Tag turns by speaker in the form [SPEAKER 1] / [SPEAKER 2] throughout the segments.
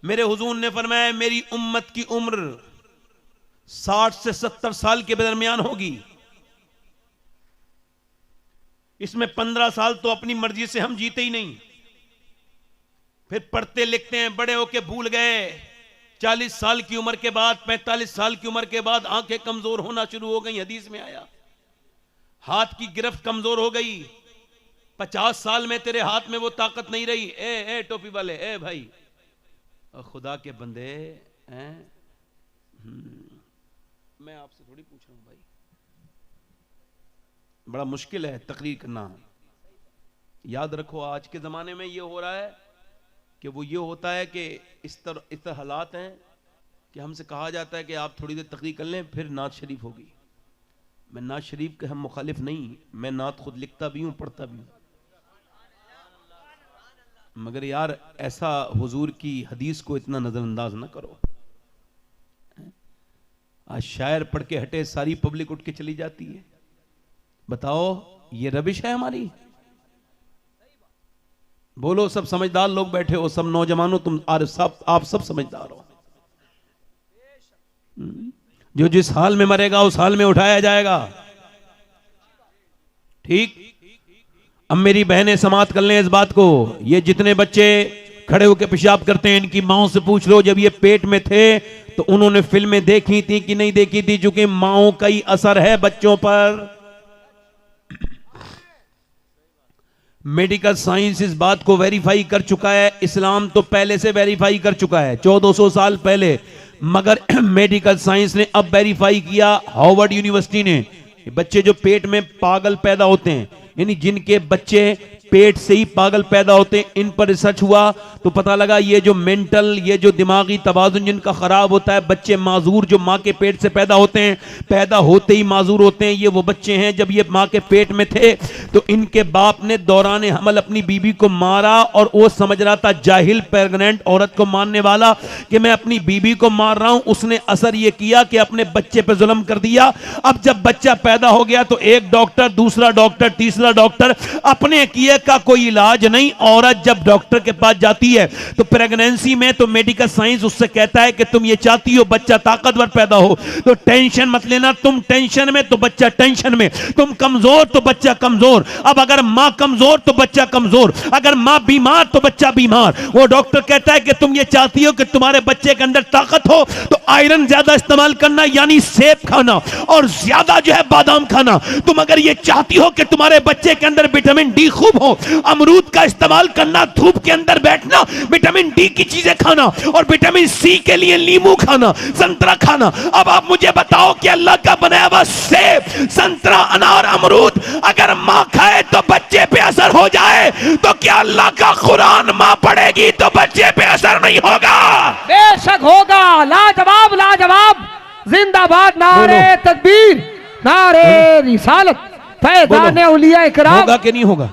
[SPEAKER 1] मेरे हुजूर ने फरमाया मेरी उम्मत की उम्र 60 से 70 साल के दरमियान होगी। इसमें 15 साल तो अपनी मर्जी से हम जीते ही नहीं, फिर पढ़ते लिखते हैं, बड़े होके भूल गए। 40 साल की उम्र के बाद, 45 साल की उम्र के बाद आंखें कमजोर होना शुरू हो गई। हदीस में आया हाथ की गिरफ्त कमजोर हो गई। 50 साल में तेरे हाथ में वो ताकत नहीं रही। ए टोपी वाले, ए भाई, खुदा के बंदे हैं, मैं आपसे थोड़ी पूछ रहा हूं भाई, बड़ा मुश्किल है तकरीर करना। याद रखो आज के जमाने में ये हो रहा है कि वो ये होता है कि इस तरह हालात हैं कि हमसे कहा जाता है कि आप थोड़ी देर तकरीर कर लें फिर नात शरीफ होगी। मैं नात शरीफ के हम मुखालिफ नहीं, मैं नात खुद लिखता भी हूं, पढ़ता भी हूं, मगर यार ऐसा हुजूर की हदीस को इतना नजरअंदाज ना करो। आज शायर पढ़ के हटे, सारी पब्लिक उठ के चली जाती है। बताओ ये रबिश है हमारी? बोलो, सब समझदार लोग बैठे हो, सब नौजवानों, तुम आप सब समझदार हो। जो जिस हाल में मरेगा उस हाल में उठाया जाएगा। ठीक? अब मेरी बहनें समाप्त कर लें इस बात को। ये जितने बच्चे खड़े होकर पेशाब करते हैं, इनकी माओं से पूछ लो जब ये पेट में थे तो उन्होंने फिल्में देखी थी कि नहीं देखी थी, चूंकि माओं का ही असर है बच्चों पर। मेडिकल साइंस इस बात को वेरीफाई कर चुका है, इस्लाम तो पहले से वेरीफाई कर चुका है 1400 साल पहले, मगर मेडिकल साइंस ने अब वेरीफाई किया, हार्वर्ड यूनिवर्सिटी ने। बच्चे जो पेट में पागल पैदा होते हैं, यानी जिनके बच्चे पेट से ही पागल पैदा होते हैं, इन पर रिसर्च हुआ तो पता लगा ये जो मेंटल, ये जो दिमागी तवाज़ुन जिनका खराब होता है, बच्चे माजूर जो माँ के पेट से पैदा होते हैं, पैदा होते ही माजूर होते हैं, ये वो बच्चे हैं जब ये माँ के पेट में थे तो इनके बाप ने दौरान हमल अपनी बीबी को मारा, और वो समझ रहा था, जाहिल प्रेग्नेंट औरत को मारने वाला, कि मैं अपनी बीबी को मार रहा हूं। उसने असर ये किया कि अपने बच्चे पे जुल्म कर दिया। अब जब बच्चा पैदा हो गया तो एक डॉक्टर, दूसरा डॉक्टर, तीसरा डॉक्टर, अपने किए का कोई इलाज नहीं। औरत जब डॉक्टर के पास जाती है तो प्रेगनेंसी में तो मेडिकल साइंस उससे कहता है कि तुम ये चाहती हो बच्चा ताकतवर पैदा हो तो टेंशन मत लेना, तुम टेंशन में तो बच्चा टेंशन में, तुम कमजोर तो बच्चा कमजोर। अब अगर मां कमजोर तो बच्चा कमजोर, अगर मां बीमार तो बच्चा बीमार। वो डॉक्टर कहता है कि तुम ये चाहती हो कि तुम्हारे बच्चे के अंदर ताकत हो तो आयरन ज्यादा इस्तेमाल करना, यानी सेब खाना और ज्यादा जो है बादाम खाना। तुम अगर ये चाहती हो कि तुम्हारे बच्चे के अंदर विटामिन डी खूब हो, अमरूद का इस्तेमाल करना, धूप के अंदर बैठना, विटामिन डी की चीजें खाना, और विटामिन सी के लिए नींबू खाना, संतरा खाना। अब आप मुझे बताओ कि अल्लाह का बनाया हुआ सेब, संतरा, अनार, अमरूद अगर मां खाए तो बच्चे पे असर हो जाए, तो क्या अल्लाह का कुरान मां पढ़ेगी तो बच्चे पे असर नहीं होगा?
[SPEAKER 2] बेशक होगा। लाजवाब, लाजवाब, जिंदाबाद, नारे तकबीर, नारे रिसालत, फैज़ान औलिया इकराम।
[SPEAKER 1] होगा कि नहीं होगा?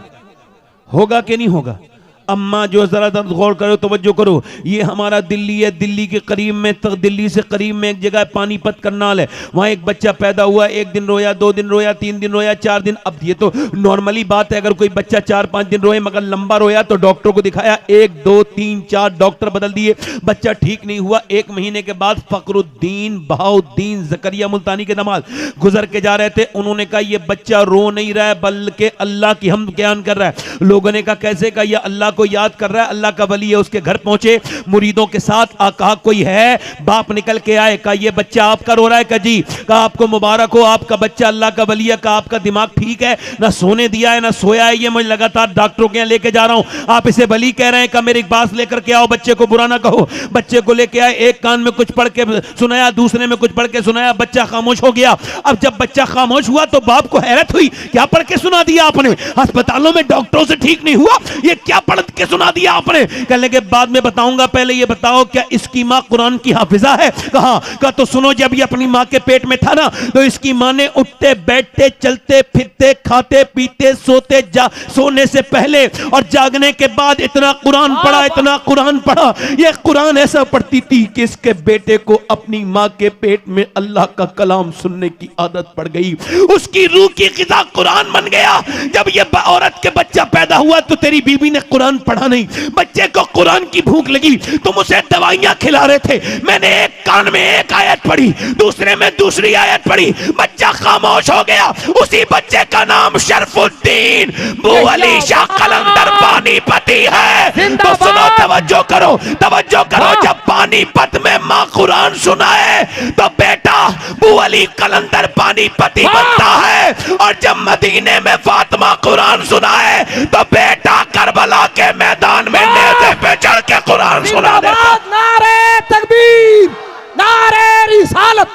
[SPEAKER 1] होगा कि नहीं होगा? अम्मा जो जरा गौर करो, तवज्जो करो, ये हमारा दिल्ली है, दिल्ली के करीब में, दिल्ली से करीब में एक जगह पानीपत करनाल है, वहां एक बच्चा पैदा हुआ, एक दिन रोया, 2 दिन रोया, 3 दिन रोया, 4 दिन। अब ये तो नॉर्मली बात है, अगर कोई बच्चा 4-5 दिन रोए मगर लंबा रोया तो डॉक्टर को दिखाया, 1, 2, 3, 4 डॉक्टर बदल दिए, बच्चा ठीक नहीं हुआ। 1 महीने के बाद फखरुद्दीन बहाउद्दीन जकरिया मुल्तानी के दामाद गुजर के जा रहे थे, उन्होंने कहा ये बच्चा रो नहीं रहा है बल्कि अल्लाह की हमद बयान कर रहा है। लोगों ने कहा कैसे? कहा यह अल्लाह को याद कर रहा है, अल्लाह का वली है। उसके घर पहुंचे मुरीदों के साथ, कहा कोई है? बाप निकल के आए, कहा ये बच्चा आपका रो रहा है? कहा जी। कहा आपको मुबारक हो, आपका बच्चा अल्लाह का वली है। कहा आपका दिमाग ठीक है, ना सोने दिया है ना सोया है, ये मैं लगातार डॉक्टरों के यहाँ लेके जा रहा हूं, आप इसे वली कह रहे हैं? कहा मेरे पास लेकर के आओ, बच्चे को बुरा ना कहो। बच्चे को लेके आए, एक कान में कुछ पढ़ के सुनाया, दूसरे में कुछ पढ़ के सुनाया, बच्चा खामोश हो गया। अब जब बच्चा खामोश हुआ तो बाप को हैरत हुई, क्या पढ़ के सुना दिया आपने? अस्पतालों में डॉक्टरों से ठीक नहीं हुआ, ये क्या पढ़ के सुना दिया आपने? कहने के बाद में बताऊंगा, पहले ये बताओ क्या इसकी मां कुरान की हाफिजा है? कहा तो सुनो, जब ये अपनी मां के पेट में था ना तो इसकी मां ने उठते बैठते चलते फिरते खाते पीते सोते सोने से पहले और जागने के बाद इतना कुरान पढ़ा, इतना कुरान पढ़ा। ये कुरान ऐसा पढ़ती थी कि इसके बेटे को अपनी मां के पेट में अल्लाह का कलाम सुनने की आदत पड़ गई, उसकी रूह की ग़िज़ा कुरान बन गया। जब ये औरत के बच्चा पैदा हुआ तो तेरी बीवी ने कुरान कुरान पढ़ा नहीं, बच्चे को कुरान की भूख लगी, तुम उसे दवाइयां खिला रहे थे, मैंने एक कान में एक आयत पढ़ी, दूसरे में दूसरी आयत पढ़ी, बच्चा खामोश हो गया। उसी बच्चे का नाम शरफुद्दीन बुअली शाह कलंदर पानीपती है। तो सुनो, तवज्जो करो, तवज्जो करो, जब पानीपत में माँ कुरान सुनाए तो बेटा बुअली कलंदर पानीपती बनता है, और जब मदीने में फातिमा कुरान सुनाए तो बेटा करबला के मैदान में नेज़े पे चढ़ के कुरान सुना देता।
[SPEAKER 2] नारे तकबीर, नारे रिसालत,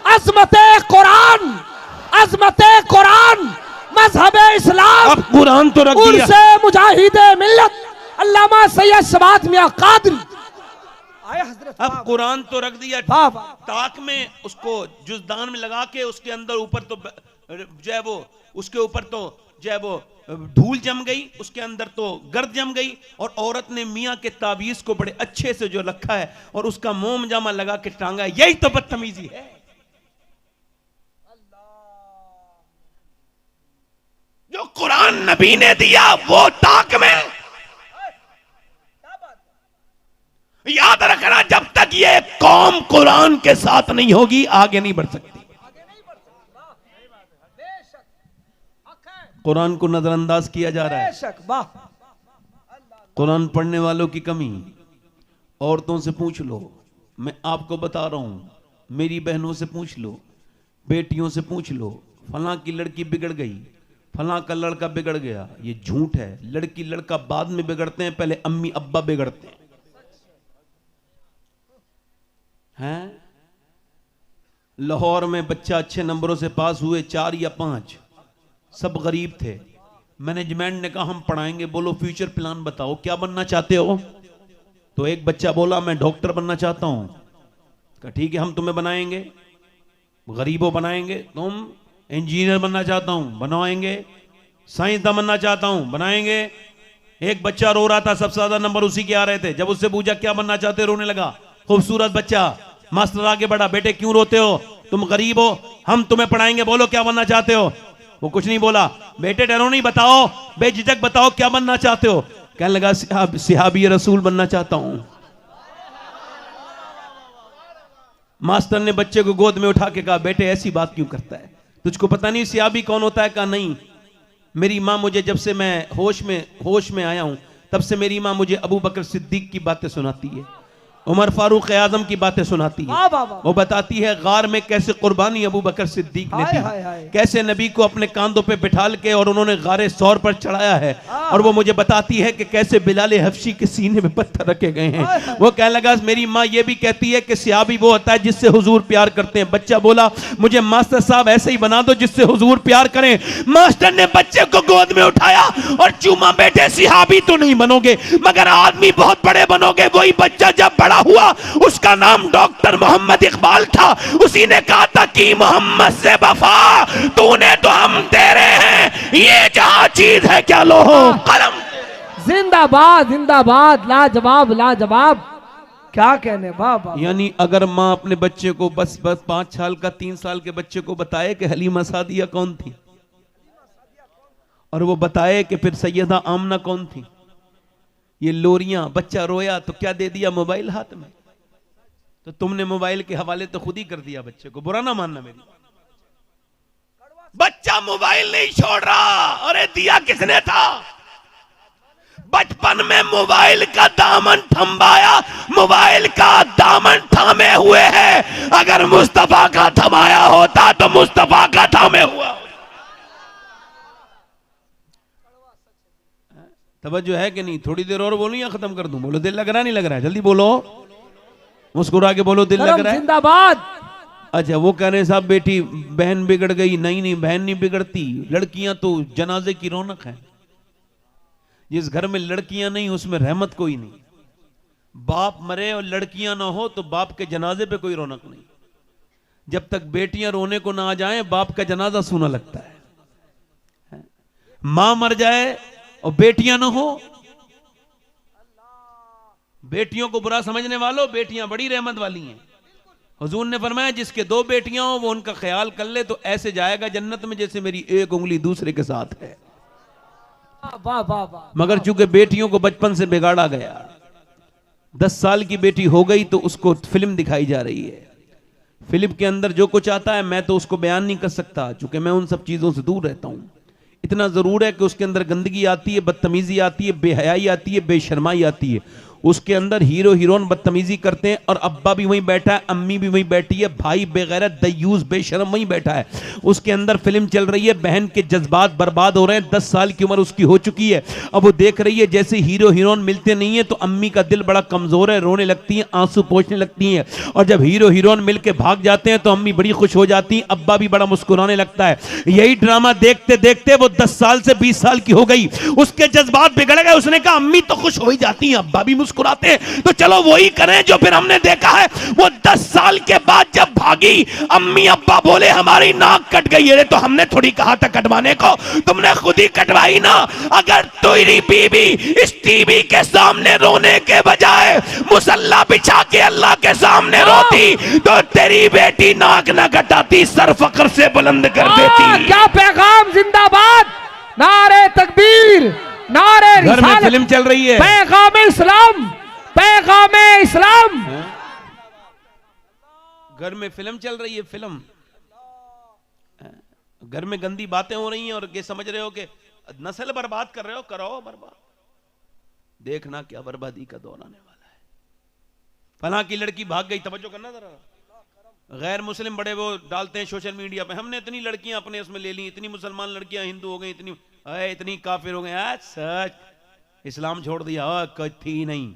[SPEAKER 2] अज़मते कुरान, अज़मते कुरान, मज़हबे इस्लाम।
[SPEAKER 1] अब कुरान तो रख दिया,
[SPEAKER 2] उर्से मुजाहिदे मिल्लत अल्लामा सैयद शबात मियां कादरी आए हजरत।
[SPEAKER 1] अब कुरान तो रख दिया
[SPEAKER 2] वाह वाह,
[SPEAKER 1] ताक में, उसको जुज़दान में लगा के उसके अंदर ऊपर तो जो है वो, उसके ऊपर तो जो है वो धूल जम गई, उसके अंदर तो गर्द जम गई, और औरत ने मियां के ताबीज को बड़े अच्छे से जो रखा है और उसका मोम जामा लगा के टांगा है। यही तो बदतमीजी है। जो कुरान नबी ने दिया वो ताक में। याद रखना, जब तक ये कौम कुरान के साथ नहीं होगी आगे नहीं बढ़ सकती। कुरान को नजरअंदाज किया जा रहा है। कुरान पढ़ने वालों की कमी। औरतों से पूछ लो, मैं आपको बता रहा हूं, मेरी बहनों से पूछ लो, बेटियों से पूछ लो, फलां की लड़की बिगड़ गई, फलां का लड़का बिगड़ गया। ये झूठ है। लड़की लड़का बाद में बिगड़ते हैं, पहले अम्मी अब्बा बिगड़ते हैं। लाहौर में बच्चा अच्छे नंबरों से पास हुए, 4 या 5, सब गरीब थे। मैनेजमेंट ने कहा हम पढ़ाएंगे, बोलो फ्यूचर प्लान बताओ, क्या बनना चाहते हो? तो एक बच्चा बोला मैं डॉक्टर बनना चाहता हूं। कहा ठीक है हम तुम्हें बनाएंगे, गरीबों बनाएंगे। तुम इंजीनियर बनना चाहता हूं, बनाएंगे। साइंसदान बनना चाहता हूं, बनाएंगे। एक बच्चा रो रहा था, सबसे ज्यादा नंबर उसी के आ रहे थे। जब उससे पूछा क्या बनना चाहते, रोने लगा। खूबसूरत बच्चा। मास्टर आगे बढ़ा, बेटे क्यों रोते हो, तुम गरीब हो, हम तुम्हें पढ़ाएंगे, बोलो क्या बनना चाहते हो। वो कुछ नहीं बोला। बेटे डरो नहीं, बताओ, बेझिझक बताओ क्या बनना चाहते हो। कहने लगा सिहाबी रसूल बनना चाहता हूं। मास्टर ने बच्चे को गोद में उठा के कहा बेटे ऐसी बात क्यों करता है, तुझको पता नहीं सिहाबी कौन होता है? कहा नहीं, मेरी माँ मुझे, जब से मैं होश में आया हूं तब से मेरी माँ मुझे अबू बकर सिद्दीक की बातें सुनाती है, उमर फारूक आजम की बातें सुनाती है। वो बताती है गार में कैसे कुर्बानी अबू बकर सिद्दीक ने दी, कैसे नबी को अपने कांधों पे बिठाल के और उन्होंने गारे सौर पर चढ़ाया है। और वो मुझे बताती है कि कैसे बिलाल हफ्शी के सीने में पत्थर रखे गए हैं। वो कहने लगा मेरी माँ ये भी कहती है कि सियाबी वो होता है जिससे हुजूर प्यार करते हैं। बच्चा बोला मुझे मास्टर साहब ऐसे ही बना दो जिससे हुजूर प्यार करें। मास्टर ने बच्चे को गोद में उठाया और चूमा, बेटे सिहाबी तो नहीं बनोगे मगर आदमी बहुत बड़े बनोगे। वही बच्चा जब बड़ा हुआ उसका नाम डॉक्टर मोहम्मद इकबाल था। उसी ने कहा था कि मोहम्मद से वफा तूने तो हम तेरे हैं, ये जहां चीज है क्या लो कलम।
[SPEAKER 2] जिंदाबाद जिंदाबाद, लाजवाब लाजवाब, क्या कहने बाबा।
[SPEAKER 1] यानी अगर माँ अपने बच्चे को बस 5 साल का 3 साल के बच्चे को बताए कि हलीमा सादिया कौन थी, और वो बताए कि फिर सैयदा आमना कौन थी, ये लोरियां, बच्चा रोया तो क्या दे दिया, मोबाइल हाथ में। तो तुमने मोबाइल के हवाले तो खुद ही कर दिया बच्चे को, बुरा ना मानना मेरी। बच्चा मोबाइल नहीं छोड़ रहा। अरे दिया किसने था? बचपन में मोबाइल का दामन थमाया, मोबाइल का दामन थामे हुए है। अगर मुस्तफा का थमाया होता तो मुस्तफा का थामे हुआ। तवज्जो है कि नहीं? थोड़ी देर और बोलूं या खत्म कर दूं? बोलो दिल लग रहा नहीं लग रहा है? जल्दी बोलो, मुस्कुरा के बोलो दिल लग रहा है।
[SPEAKER 2] जिंदाबाद।
[SPEAKER 1] अच्छा वो कह रहे साहब बेटी बहन बिगड़ गई। नहीं नहीं, बहन नहीं बिगड़ती, लड़कियां तो जनाजे की रौनक है। जिस घर में लड़कियां नहीं उसमें रहमत कोई नहीं। बाप मरे और लड़कियां ना हो तो बाप के जनाजे पे कोई रौनक नहीं। जब तक बेटियां रोने को ना आ जाए बाप का जनाजा सूना लगता है। मां मर जाए और बेटियां ना हो, बेटियों को बुरा समझने वालों, बेटियां बड़ी रहमत वाली हैं। हुजूर ने फरमाया जिसके 2 बेटियां हो वो उनका ख्याल कर ले तो ऐसे जाएगा जन्नत में जैसे मेरी एक उंगली दूसरे के साथ है।
[SPEAKER 2] वाह वाह वाह।
[SPEAKER 1] मगर चूंकि बेटियों को बचपन से बिगाड़ा गया, 10 साल की बेटी हो गई तो उसको फिल्म दिखाई जा रही है। फिल्म के अंदर जो कुछ आता है मैं तो उसको बयान नहीं कर सकता, चूंकि मैं उन सब चीजों से दूर रहता हूं। इतना जरूर है कि उसके अंदर गंदगी आती है, बदतमीजी आती है, बेहयाई आती है, बेशर्माई आती है। उसके अंदर हीरो हीरोइन बदतमीजी करते हैं और अब्बा भी वहीं बैठा है, अम्मी भी वहीं बैठी है, भाई बेगैरत दयूस बेशरम वहीं बैठा है। उसके अंदर फिल्म चल रही है, बहन के जज्बात बर्बाद हो रहे हैं, 10 साल की उम्र उसकी हो चुकी है। अब वो देख रही है जैसे हीरो हीरोइन मिलते नहीं है तो अम्मी का दिल बड़ा कमजोर है, रोने लगती है, आंसू पोंछने लगती हैं। और जब हीरो हीरोइन मिलके भाग जाते हैं तो अम्मी बड़ी खुश हो जाती है, अब्बा भी बड़ा मुस्कुराने लगता है। यही ड्रामा देखते देखते वो 10 साल से 20 साल की हो गई, उसके जज्बात बिगड़ गए। उसने कहा अम्मी तो खुश हो ही जाती हैं, अब्बा भी मुस्कुराते हैं, तो चलो वही करें जो फिर हमने देखा है। वो 10 साल के बाद जब भागी, अम्मी अब्बा बोले हमारी नाक कट गई है। तो हमने थोड़ी कहा था कटवाने को, तुमने खुद ही कटवाई ना। अगर तेरी बीबी इस टीवी के सामने रोने के बजाय मुसल्ला बिछा के अल्लाह के सामने रोती तो तेरी बेटी नाक न कटाती, सर फक्र से बुलंद कर देती।
[SPEAKER 2] क्या पैगाम, जिंदाबाद, नारे तकबीर, नारे
[SPEAKER 1] घर में
[SPEAKER 2] रिसालत,
[SPEAKER 1] फिल्म चल रही है,
[SPEAKER 2] पैगाम इस्लाम, पैगाम इस्लाम।
[SPEAKER 1] घर में फिल्म चल रही है, फिल्म, घर में गंदी बातें हो रही हैं और ये समझ रहे हो कि नस्ल बर्बाद कर रहे हो, करो बर्बाद। देखना क्या बर्बादी का दौर आने वाला है। फलां की लड़की भाग गई, तवज्जो करना जरा। गैर मुस्लिम बड़े वो डालते हैं सोशल मीडिया पे, हमने इतनी लड़कियां अपने उसमें ले ली, इतनी मुसलमान लड़कियां हिंदू हो गई, इतनी काफिर हो गई। सच इस्लाम छोड़ दिया, कोई थी नहीं।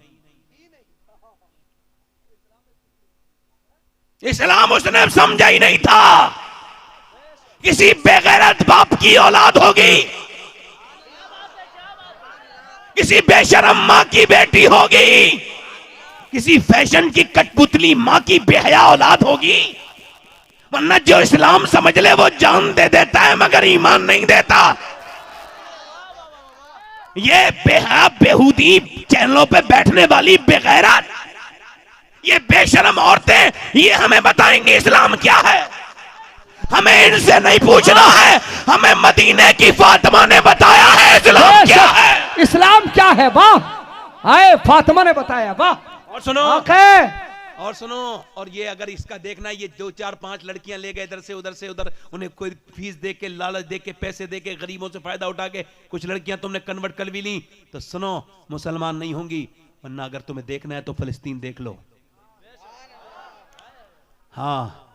[SPEAKER 1] इस्लाम उसने समझा ही नहीं था। किसी बेगैरत बाप की औलाद होगी, किसी बेशरम मां की बेटी होगी, किसी फैशन की कठपुतली मां की बेहया औलाद होगी। वरना जो इस्लाम समझ ले वो जान दे देता है मगर ईमान नहीं देता। ये बेहया बेहूदी चैनलों पे बैठने वाली बेगैरत, ये बेशरम औरतें, ये हमें बताएंगे इस्लाम क्या है। हमें इनसे नहीं पूछना है, हमें मदीने की फातिमा ने बताया है इस्लाम क्या है।
[SPEAKER 2] इस्लाम क्या है, वाह, आए फातिमा ने बताया, वाह।
[SPEAKER 1] और सुनो, और सुनो, और ये अगर इसका देखना, ये 2 4 5 लड़कियां ले गए इधर से उधर, उन्हें कोई फीस दे के, लालच दे के, पैसे दे के, गरीबों से फायदा उठा के कुछ लड़कियां तुमने कन्वर्ट कर भी ली, तो सुनो मुसलमान नहीं होंगी। वरना अगर तुम्हें देखना है तो फिलिस्तीन देख लो। हाँ,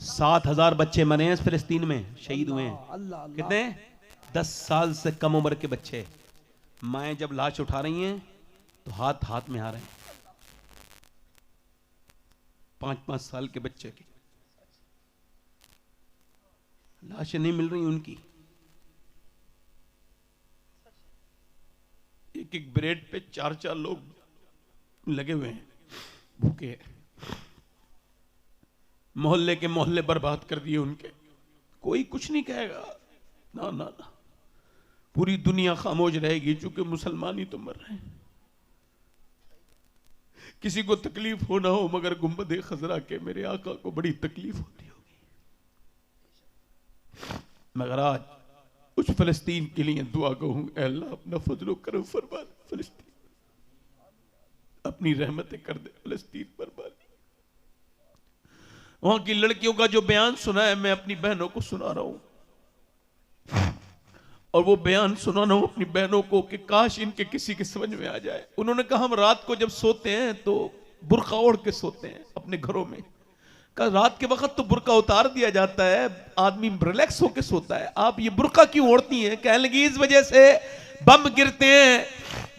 [SPEAKER 1] 7,000 बच्चे मरे हैं फिलिस्तीन में, शहीद हुए हैं। कितने? 10 साल से कम उम्र के बच्चे। माएं जब लाश उठा रही हैं तो हाथ हाथ में आ रहे हैं, 5-5 साल के बच्चे की लाशें नहीं मिल रही उनकी। एक एक ब्रेड पे 4-4 लोग लगे हुए हैं, भूखे। मोहल्ले के मोहल्ले बर्बाद कर दिए उनके। कोई कुछ नहीं कहेगा, ना ना ना, पूरी दुनिया खामोश रहेगी चूंकि मुसलमान ही तो मर रहे हैं। किसी को तकलीफ हो ना हो मगर गुंबद खजरा के मेरे आका को बड़ी तकलीफ होती होगी। मगर आज उस फिलिस्तीन के लिए दुआ कहूं, ऐ अल्लाह अपना फजलो करम फरमा फिलिस्तीन, अपनी रहमतें कर दे फिलिस्तीन पर। वहां की लड़कियों का जो बयान सुना है मैं अपनी बहनों को सुना रहा हूं, और वो बयान सुना रहा हूं अपनी बहनों को कि काश इनके किसी के समझ में आ जाए। उन्होंने कहा हम रात को जब सोते हैं तो बुर्का ओढ़ के सोते हैं अपने घरों में। कहा रात के वक्त तो बुर्का उतार दिया जाता है, आदमी रिलैक्स होके सोता है, आप ये बुर्का क्यों ओढ़ती हैं? कहने लगी इस वजह से बम गिरते हैं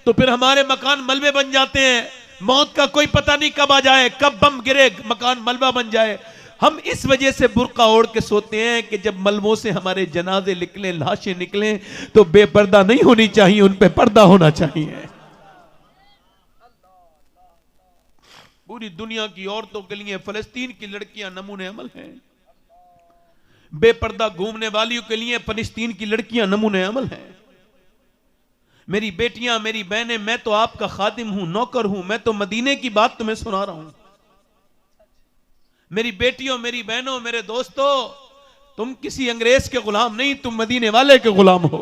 [SPEAKER 1] तो फिर हमारे मकान मलबे बन जाते हैं, मौत का कोई पता नहीं कब आ जाए, कब बम गिरे मकान मलबा बन जाए। हम इस वजह से बुर्का ओढ़ के सोते हैं कि जब मलबों से हमारे जनाजे निकले, लाशें निकले तो बेपर्दा नहीं होनी चाहिए, उन पे पर्दा होना चाहिए। पूरी दुनिया की औरतों के लिए फलस्तीन की लड़कियां नमूने अमल हैं। बेपर्दा घूमने वालियों के लिए फलस्तीन की लड़कियां नमूने अमल हैं। मेरी बेटियां, मेरी बहनें, मैं तो आपका खादिम हूं, नौकर हूं, मैं तो मदीने की बात तुम्हें सुना रहा हूं। मेरी बेटियों, मेरी बहनों, मेरे दोस्तों, तुम किसी अंग्रेज के गुलाम नहीं, तुम मदीने वाले के गुलाम हो।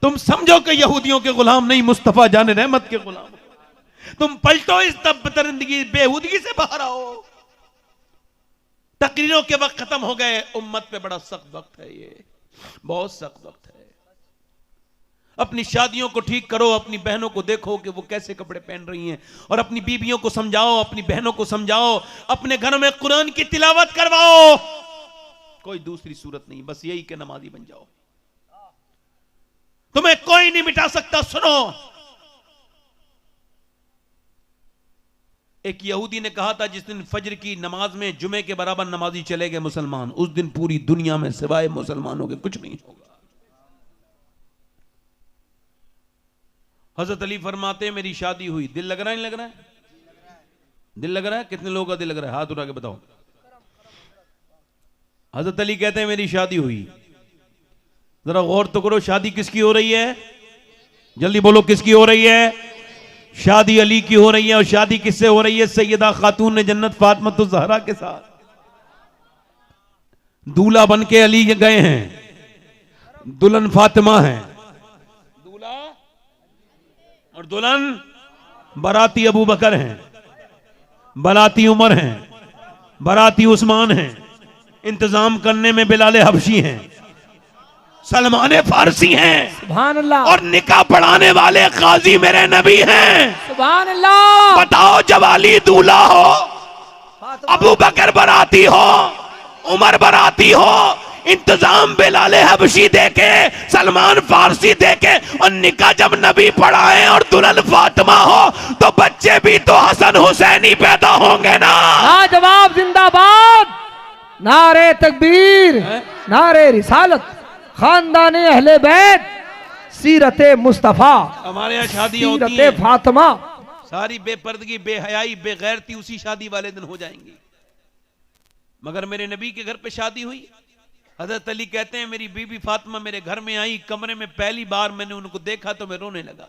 [SPEAKER 1] तुम समझो कि यहूदियों के गुलाम नहीं, मुस्तफा जाने रहमत के गुलाम हो। तुम पलटो इस तबदरंदगी बेहूदगी से बाहर आओ। तकरीरों के वक्त खत्म हो गए, उम्मत पे बड़ा सख्त वक्त है, ये बहुत सख्त वक्त है। अपनी शादियों को ठीक करो, अपनी बहनों को देखो कि वो कैसे कपड़े पहन रही हैं, और अपनी बीवियों को समझाओ, अपनी बहनों को समझाओ, अपने घर में कुरान की तिलावत करवाओ। कोई दूसरी सूरत नहीं, बस यही कि नमाजी बन जाओ। तुम्हें कोई नहीं मिटा सकता। सुनो, एक यहूदी ने कहा था जिस दिन फजर की नमाज में जुमे के बराबर नमाजी चले गए मुसलमान, उस दिन पूरी दुनिया में सिवाय मुसलमानों के कुछ नहीं होगा। हजरत अली फरमाते हैं मेरी शादी हुई, दिल लग रहा है नहीं लग रहा है? दिल लग रहा है? कितने लोगों का दिल लग रहा है? हाथ उठा के बताओ। हजरत अली कहते हैं मेरी शादी हुई। जरा गौर तो करो, शादी किसकी हो रही है? जल्दी बोलो, किसकी हो रही है? शादी अली की हो रही है। और शादी किससे हो रही है? सैयदा खातून ने जन्नत फातिमा ज़हरा के साथ। दूल्हा बन के अली गए हैं, दुल्हन फातिमा है। दूल्हा और दुल्हन बराती अबू बकर हैं, बराती उमर हैं, बराती उस्मान हैं, इंतजाम करने में बिलाल हबशी हैं, सलमान फारसी हैं,
[SPEAKER 2] सुभान अल्लाह,
[SPEAKER 1] और निकाह पढ़ाने वाले काजी मेरे नबी हैं।
[SPEAKER 2] सुभान अल्लाह।
[SPEAKER 1] बताओ, जब अली दूल्हा हो, अबू बकर बराती हो, उमर बराती हो, इंतजाम बिलाल हबशी देके, सलमान फारसी देके, और निकाह जब नबी पढ़ाए और दुल्हन फातिमा हो, तो बच्चे भी तो हसन हुसैनी पैदा होंगे ना।
[SPEAKER 2] लाजवाब जिंदाबाद, नारे तकबीर, नारे रिसालत, खानदाने अहले बैत, सीरते मुस्तफा,
[SPEAKER 1] हमारे यहाँ शादियां होती
[SPEAKER 2] सीरते
[SPEAKER 1] हैं,
[SPEAKER 2] फातिमा।
[SPEAKER 1] सारी बेपर्दगी, बेहयाई, बेगैरती उसी शादी वाले दिन हो जाएंगी। मगर मेरे नबी के घर पे शादी हुई। हजरत अली कहते हैं मेरी बीबी फातिमा मेरे घर में आई, कमरे में पहली बार मैंने उनको देखा तो मैं रोने लगा।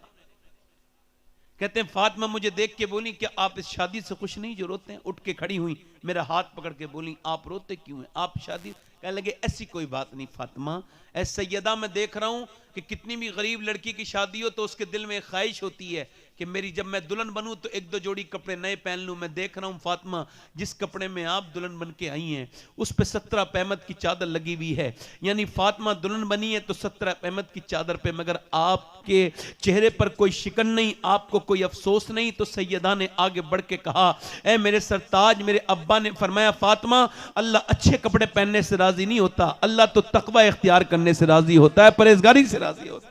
[SPEAKER 1] कहते हैं फातिमा मुझे देख के बोली क्या आप इस शादी से खुश नहीं जो रोते हैं? उठ के खड़ी हुई, मेरा हाथ पकड़ के बोली आप रोते क्यों हैं? आप शादी? कहने लगे ऐसी कोई बात नहीं फातिमा, ऐ सैयदा मैं देख रहा हूं कि कितनी भी गरीब लड़की की शादी हो तो उसके दिल में एक ख्वाहिश होती है कि मेरी जब मैं दुल्हन बनूं तो एक दो जोड़ी कपड़े नए पहन लूं। मैं देख रहा हूं फातिमा जिस कपड़े में आप दुल्हन बन के आई हैं उस पे 17 अहमद की चादर लगी हुई है, यानी फातिमा दुल्हन बनी है तो 17 अहमद की चादर पे, मगर आपके चेहरे पर कोई शिकन नहीं, आपको कोई अफसोस नहीं। तो सैयदा ने आगे बढ़ के कहा ऐ मेरे सरताज, मेरे अब्बा ने फरमाया फातिमा अल्लाह अच्छे कपड़े पहनने से राजी नहीं होता, अल्लाह तो तकवा इख्तियार करने से राजी होता है, परहेजगारी से राजी होता है।